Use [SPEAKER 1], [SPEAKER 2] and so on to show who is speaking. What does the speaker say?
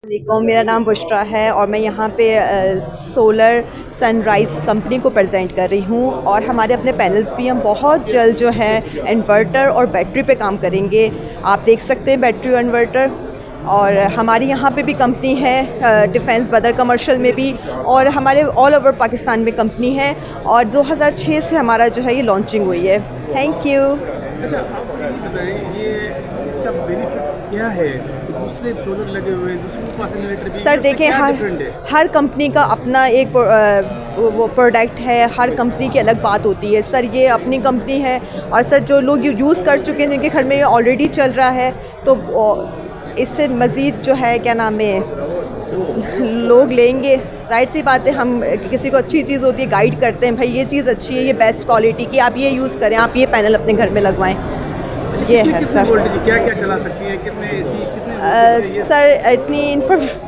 [SPEAKER 1] देखो, मेरा नाम बुशरा है और मैं यहाँ पे सोलर सनराइज़ कंपनी को प्रेजेंट कर रही हूँ। और हमारे अपने पैनल्स भी हम बहुत जल्द जो है इन्वर्टर और बैटरी पे काम करेंगे। आप देख सकते हैं बैटरी और इन्वर्टर। और हमारी यहाँ पे भी कंपनी है डिफेंस बदर कमर्शियल में भी, और हमारे ऑल ओवर पाकिस्तान में कंपनी है। और 2006 से हमारा जो है ये लॉन्चिंग हुई है। Thank you.
[SPEAKER 2] अच्छा, आप ये बताएं, ये इसका बेनिफिट क्या है? दूसरे सोलर लगे हुए हैं, दूसरों के पास इन्वर्टर भी,
[SPEAKER 1] सर देखें, हर कंपनी का अपना एक वो प्रोडक्ट है, हर कंपनी की अलग बात होती है। सर ये अपनी कंपनी है, और सर जो लोग यूज़ कर चुके हैं, जिनके घर में ये ऑलरेडी चल रहा है, तो इससे मज़ीद जो है क्या नाम है लोग लेंगे। जाहिर सी बात है, हम किसी को अच्छी चीज़ होती है गाइड करते हैं, भाई ये चीज़ अच्छी है, ये बेस्ट क्वालिटी की, आप ये यूज़ करें, आप ये पैनल अपने घर में लगवाएं। ये है सर।
[SPEAKER 2] क्या क्या चला सकती है, कितने एसी, कितने
[SPEAKER 1] सर इतनी इन्फॉर्मेशन